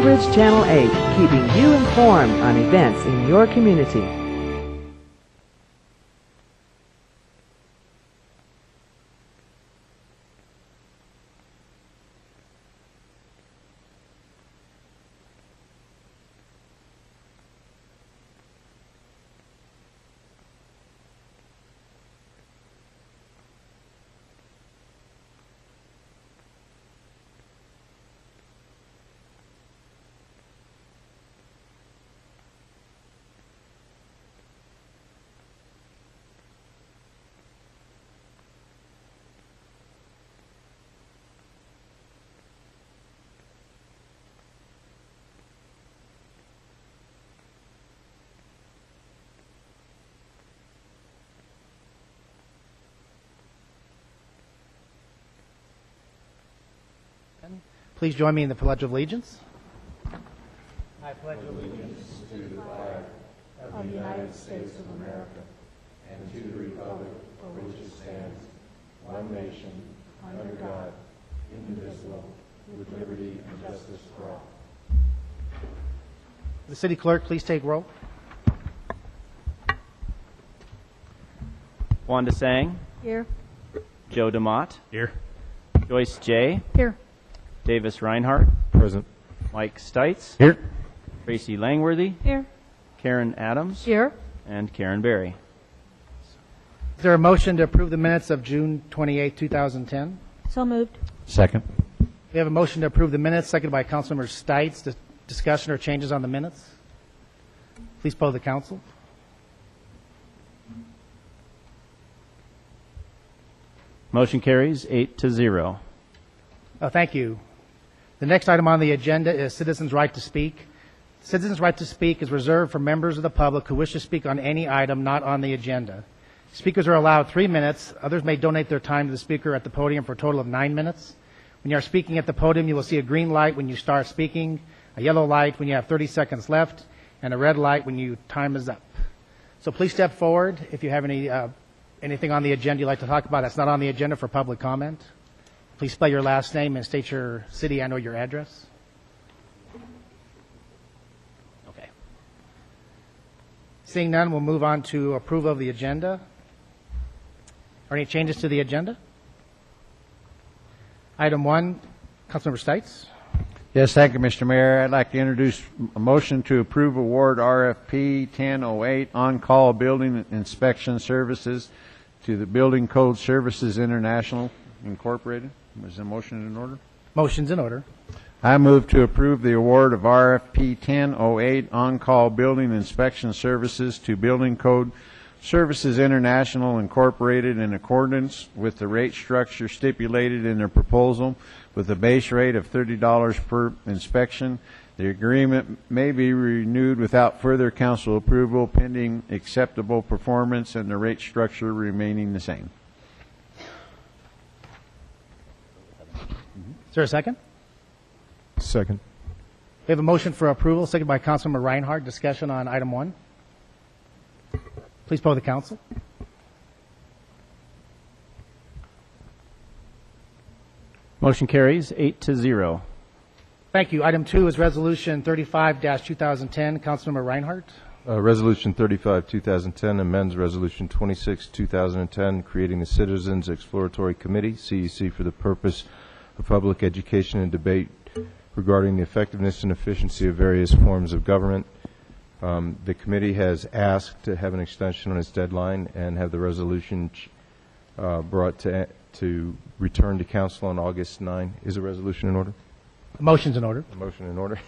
Woodbridge Channel 8, keeping you informed on events in your community. Please join me in the Pledge of Allegiance. I pledge allegiance to the flag of the United States of America and to the republic for which it stands, one nation, under God, indivisible, with liberty and justice for all. The city clerk, please take roll. Wanda Sang. Here. Joe DeMott. Here. Joyce J. Here. Davis Reinhardt. Present. Mike Stites. Here. Tracy Langworthy. Here. Karen Adams. Here. And Karen Berry. Is there a motion to approve the minutes of June 28, 2010? So moved. Second. We have a motion to approve the minutes, seconded by Councilmember Stites. Discussion or changes on the minutes? Please poll the council. Motion carries 8-0. Thank you. The next item on the agenda is citizens' right to speak. Citizens' right to speak is reserved for members of the public who wish to speak on any item not on the agenda. Speakers are allowed 3 minutes. Others may donate their time to the speaker at the podium for a total of 9 minutes. When you are speaking at the podium, you will see a green light when you start speaking, a yellow light when you have 30 seconds left, and a red light when your time is up. So please step forward if you have anything on the agenda you'd like to talk about that's not on the agenda for public comment. Please spell your last name and state your city and/or your address. Okay. Seeing none, we'll move on to approval of the agenda. Are any changes to the agenda? Item 1, Councilmember Stites. Yes, thank you, Mr. Mayor. I'd like to introduce a motion to approve award RFP 1008 on-call building inspection services to the Building Code Services International Incorporated. Is the motion in order? Motion's in order. I move to approve the award of RFP 1008 on-call building inspection services to Building Code Services International Incorporated in accordance with the rate structure stipulated in the proposal with a base rate of $30 per inspection. The agreement may be renewed without further council approval pending acceptable performance and the rate structure remaining the same. Is there a second? Second. We have a motion for approval, seconded by Councilmember Reinhardt. Discussion on item 1. Please poll the council. Motion carries 8-0. Thank you. Item 2 is Resolution 35-2010. Councilmember Reinhardt. Resolution 35-2010 amends Resolution 26-2010, creating the Citizens Exploratory Committee, CEC, for the purpose of public education and debate regarding the effectiveness and efficiency of various forms of government. The committee has asked to have an extension on its deadline and have the resolution brought to return to council on August 9. Is a resolution in order? The motion's in order. A motion in order.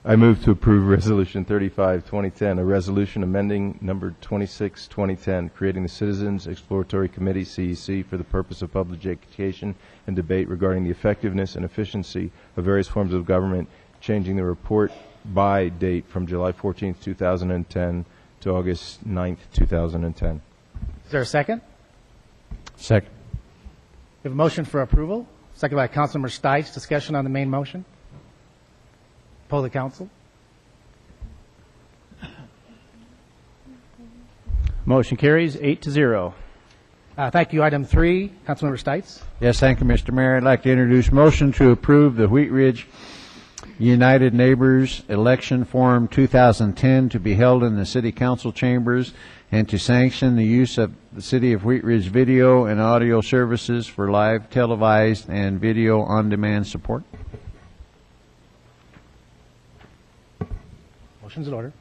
I move to approve Resolution 35-2010, a resolution amending number 26-2010, creating the Citizens Exploratory Committee, CEC, for the purpose of public education and debate regarding the effectiveness and efficiency of various forms of government, changing the report by date from July 14th, 2010 to August 9th, 2010. Is there a second? Second. We have a motion for approval, seconded by Councilmember Stites. Discussion on the main motion. Poll the council. Motion carries 8-0. Thank you. Item 3, Councilmember Stites. Yes, thank you, Mr. Mayor. I'd like to introduce motion to approve the Wheat Ridge United Neighbors Election Forum 2010 to be held in the City Council chambers and to sanction the use of the City of Wheat Ridge video and audio services for live, televised, and video on-demand support. Motion's in order.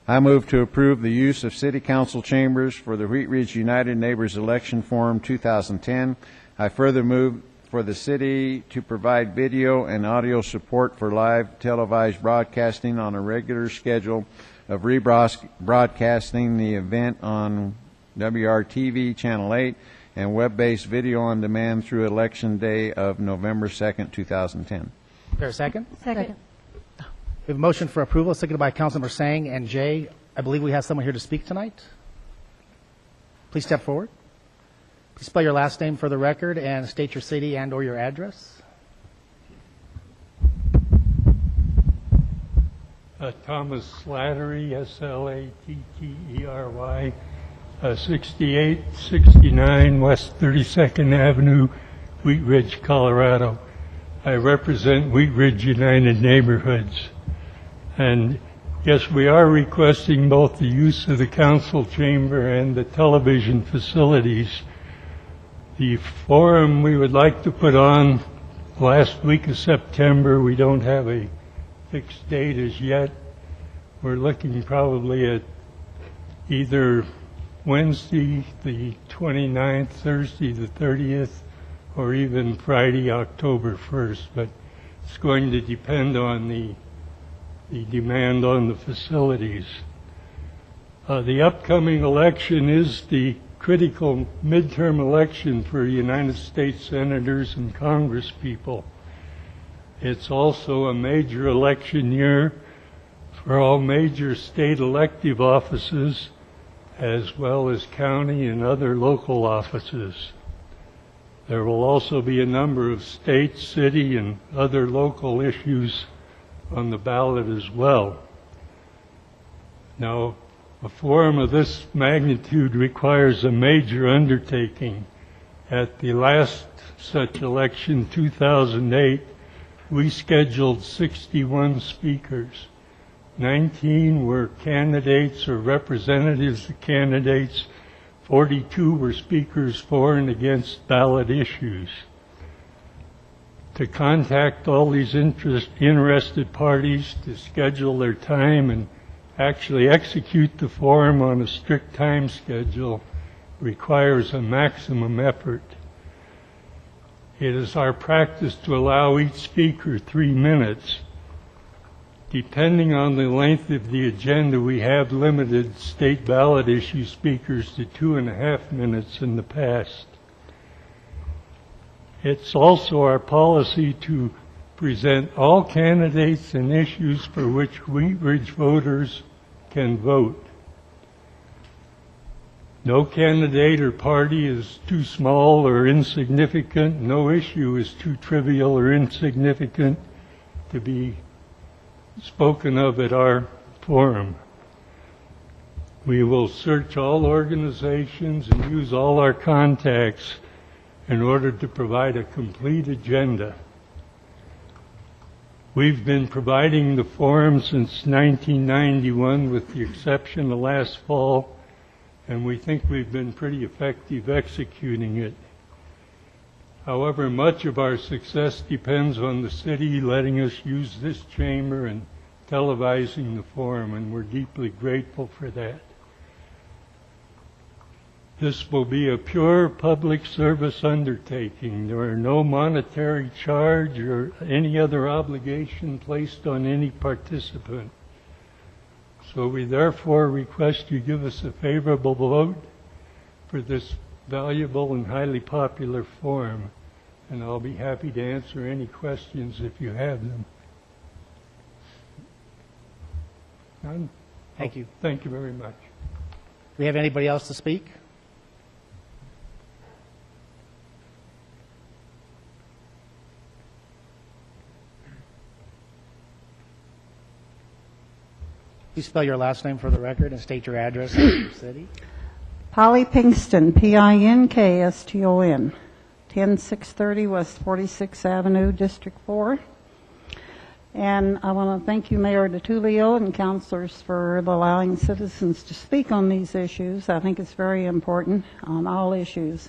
I move to approve the use of City Council chambers for the Wheat Ridge United Neighbors Election Forum 2010. I further move for the city to provide video and audio support for live televised broadcasting on a regular schedule of rebroadcasting the event on WRTV Channel 8 and web-based video on demand through Election Day of November 2nd, 2010. Is there a second? Second. We have a motion for approval, seconded by Councilmember Sang and Jay. I believe we have someone here to speak tonight. Please step forward. Please spell your last name for the record and state your city and or your address. Thomas Slattery, Slattery, 6869 West 32nd Avenue, Wheat Ridge, Colorado. I represent Wheat Ridge United Neighborhoods. And yes, we are requesting both the use of the council chamber and the television facilities. The forum we would like to put on last week of September. We don't have a fixed date as yet. We're looking probably at either Wednesday the 29th, Thursday the 30th, or even Friday, October 1st. But it's going to depend on the demand on the facilities. The upcoming election is the critical midterm election for United States senators and congresspeople. It's also a major election year for all major state elective offices, as well as county and other local offices. There will also be a number of state, city, and other local issues on the ballot as well. Now, a forum of this magnitude requires a major undertaking. At the last such election, 2008, we scheduled 61 speakers. 19 were candidates or representatives of candidates. 42 were speakers for and against ballot issues. To contact all these interested parties, to schedule their time and actually execute the forum on a strict time schedule requires a maximum effort. It is our practice to allow each speaker 3 minutes. Depending on the length of the agenda, we have limited state ballot issue speakers to 2.5 minutes in the past. It's also our policy to present all candidates and issues for which Wheat Ridge voters can vote. No candidate or party is too small or insignificant. No issue is too trivial or insignificant to be spoken of at our forum. We will search all organizations and use all our contacts in order to provide a complete agenda. We've been providing the forum since 1991 with the exception of last fall, and we think we've been pretty effective executing it. However, much of our success depends on the city letting us use this chamber and televising the forum, and we're deeply grateful for that. This will be a pure public service undertaking. There are no monetary charge or any other obligation placed on any participant. So we therefore request you give us a favorable vote for this valuable and highly popular forum, and I'll be happy to answer any questions if you have them. None? Thank you. Thank you very much. Do we have anybody else to speak? Please spell your last name for the record and state your address and your city. Polly Pinkston, Pinkston, 10630 West 46th Avenue, District 4. And I want to thank you, Mayor DiTullio, and councilors for allowing citizens to speak on these issues. I think it's very important on all issues.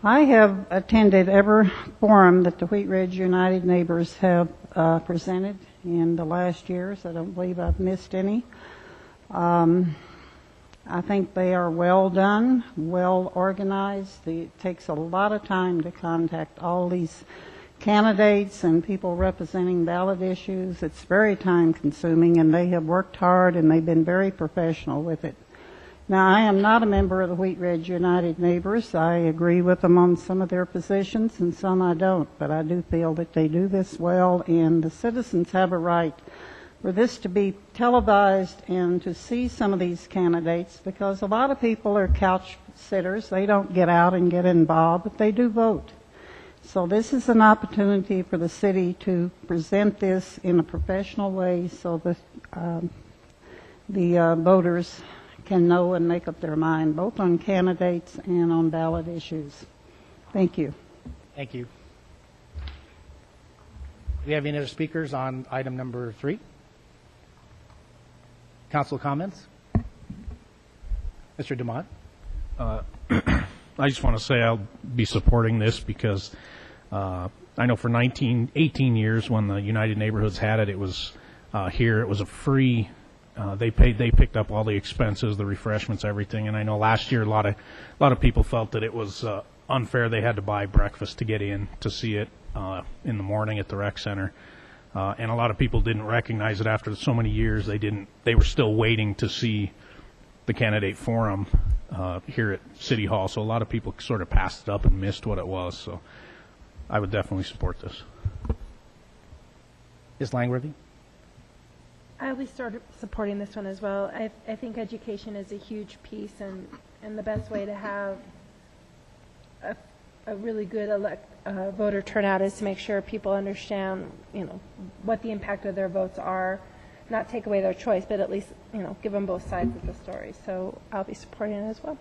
I have attended every forum that the Wheat Ridge United Neighbors have presented in the last years. I don't believe I've missed any. I think they are well done, well organized. It takes a lot of time to contact all these candidates and people representing ballot issues. It's very time consuming, and they have worked hard and they've been very professional with it. Now, I am not a member of the Wheat Ridge United Neighbors. I agree with them on some of their positions and some I don't, but I do feel that they do this well, and the citizens have a right for this to be televised and to see some of these candidates, because a lot of people are couch sitters. They don't get out and get involved, but they do vote. So this is an opportunity for the city to present this in a professional way so that the voters can know and make up their mind, both on candidates and on ballot issues. Thank you. Thank you. Do we have any other speakers on item number 3? Council comments? Mr. Dumont? I just want to say I'll be supporting this because I know for 18 years when the United Neighborhoods had it, it was here. It was a free. They picked up all the expenses, the refreshments, everything. And I know last year a lot of people felt that it was unfair. They had to buy breakfast to get in to see it in the morning at the rec center. And a lot of people didn't recognize it after so many years. They were still waiting to see the candidate forum here at City Hall. So a lot of people sort of passed it up and missed what it was. So I would definitely support this. Ms. Langworthy? I'll be supporting this one as well. I think education is a huge piece, and the best way to have a really good voter turnout is to make sure people understand, what the impact of their votes are, not take away their choice, but at least, give them both sides of the story. So I'll be supporting it as well.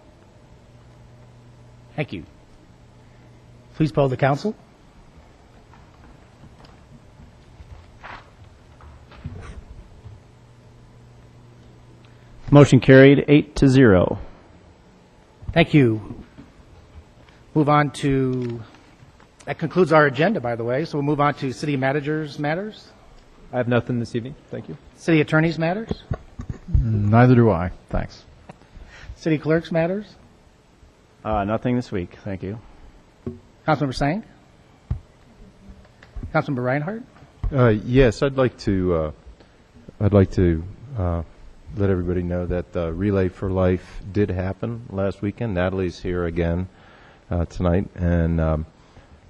Thank you. Please poll the council. Motion carried 8-0. Thank you. Move on to, that concludes our agenda, by the way, so we'll move on to city managers' matters. I have nothing this evening. Thank you. City attorneys' matters. Neither do I. Thanks. City clerks' matters. Nothing this week. Thank you. Councilmember Sang. Councilmember Reinhardt. Yes, I'd like to let everybody know that Relay for Life did happen last weekend. Natalie's here again tonight, and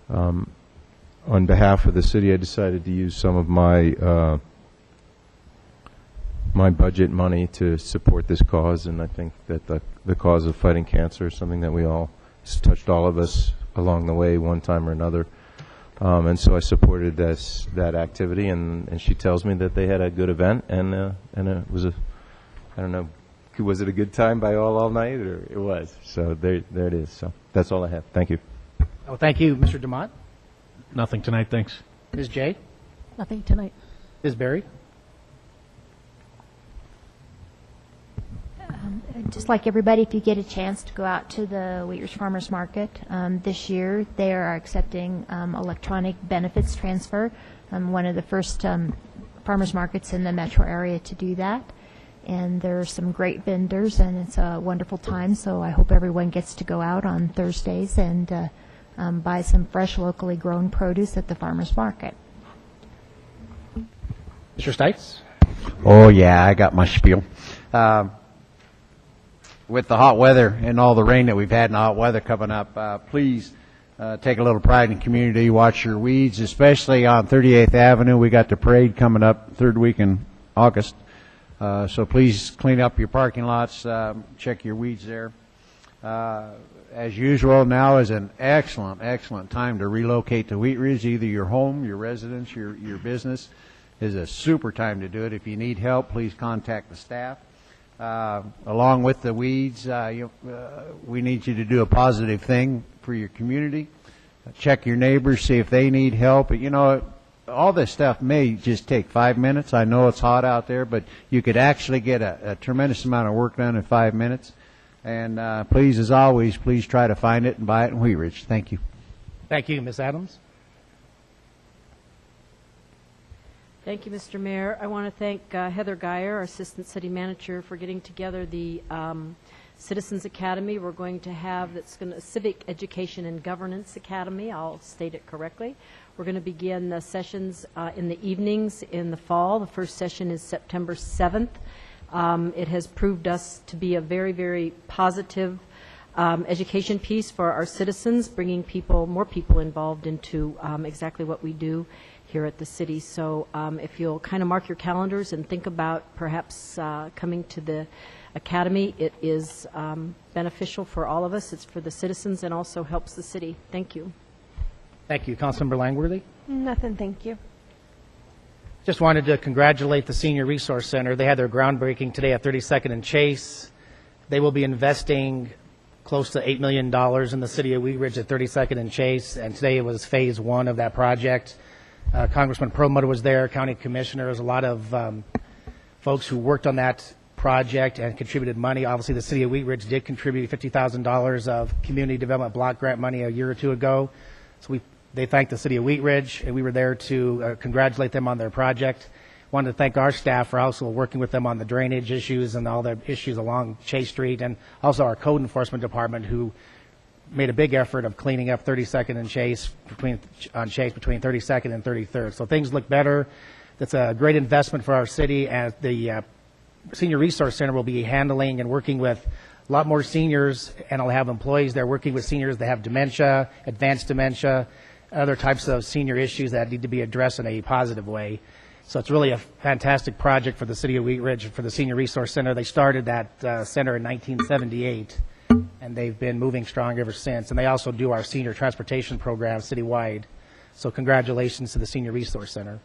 on behalf of the city, I decided to use some of my my budget money to support this cause, and I think that the cause of fighting cancer is something that it's touched all of us along the way, one time or another. And so I supported that activity, and she tells me that they had a good event, and it was I don't know, was it a good time by all night, or it was? So there it is. So that's all I have. Thank you. Oh, thank you, Mr. Dumont. Nothing tonight, thanks. Ms. J. Nothing tonight. Ms. Berry. Just like everybody, if you get a chance to go out to the Wheat Ridge Farmers Market this year, they are accepting electronic benefits transfer. One of the first farmers markets in the metro area to do that. And there are some great vendors, and it's a wonderful time. So I hope everyone gets to go out on Thursdays and buy some fresh, locally grown produce at the farmers market. Mr. Stites. Oh, yeah, I got my spiel. With the hot weather and all the rain that we've had and the hot weather coming up, please take a little pride in the community. Watch your weeds, especially on 38th Avenue. We got the parade coming up third week in August. So please clean up your parking lots, check your weeds there. As usual, now is an excellent time to relocate to Wheat Ridge, either your home, your residence, your business. Is a super time to do it. If you need help, please contact the staff. along with the weeds, we need you to do a positive thing for your community. Check your neighbors, see if they need help. You know, all this stuff may just take 5 minutes. I know it's hot out there, but you could actually get a tremendous amount of work done in 5 minutes. And please, as always, please try to find it and buy it in Wheat Ridge. Thank you. Thank you, Ms. Adams. Thank you, Mr. Mayor. I want to thank Heather Geyer, our Assistant City Manager, for getting together the Citizens Academy we're going to have. That's going to Civic Education and Governance Academy. I'll state it correctly. We're going to begin the sessions in the evenings in the fall. The first session is September 7th. It has proved us to be a very, very positive education piece for our citizens, bringing more people involved into exactly what we do here at the city. So if you'll kind of mark your calendars and think about perhaps coming to the Academy, it is beneficial for all of us. It's for the citizens and also helps the city. Thank you. Thank you. Councilmember Langworthy? Nothing, thank you. Just wanted to congratulate the Senior Resource Center. They had their groundbreaking today at 32nd and Chase. They will be investing close to $8 million in the city of Wheat Ridge at 32nd and Chase, and today it was phase 1 of that project. Congressman Perlmutter was there, county commissioners, a lot of folks who worked on that project and contributed money. Obviously, the city of Wheat Ridge did contribute $50,000 of community development block grant money a year or two ago. So they thanked the city of Wheat Ridge, and we were there to congratulate them on their project. Wanted to thank our staff for also working with them on the drainage issues and all the issues along Chase Street, and also our code enforcement department, who made a big effort of cleaning up 32nd and Chase between 32nd and 33rd. So things look better. That's a great investment for our city, and the Senior Resource Center will be handling and working with a lot more seniors, and I'll have employees there working with seniors that have dementia, advanced dementia, other types of senior issues that need to be addressed in a positive way. So it's really a fantastic project for the city of Wheat Ridge, for the Senior Resource Center. They started that center in 1978, and they've been moving strong ever since. And they also do our senior transportation program citywide. So congratulations to the Senior Resource Center.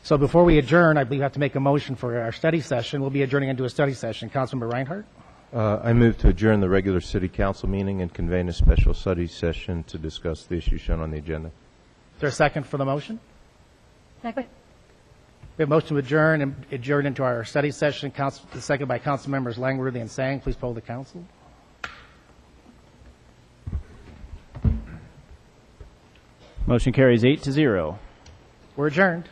So before we adjourn, I believe we have to make a motion for our study session. We'll be adjourning into a study session. Councilmember Reinhardt? I move to adjourn the regular city council meeting and convene a special study session to discuss the issue shown on the agenda. Is there a second for the motion? Second. We have a motion to adjourn into our study session. Second by Council Members Langworthy and Sang. Please poll the council. Motion carries 8-0. We're adjourned.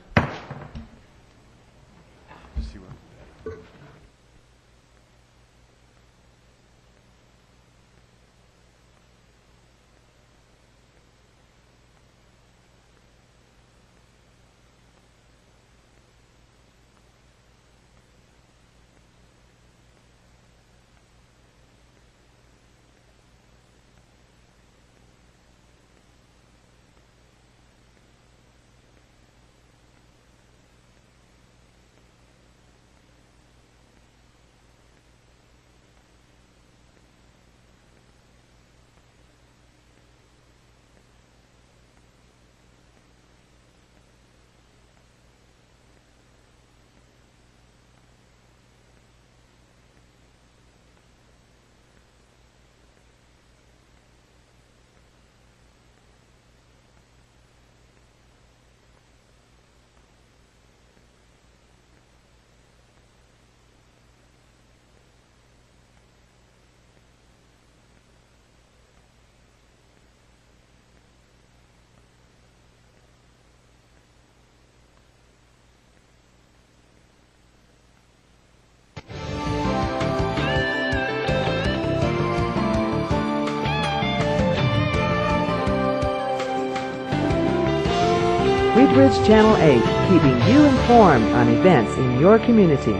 Wheat Ridge Channel 8, keeping you informed on events in your community.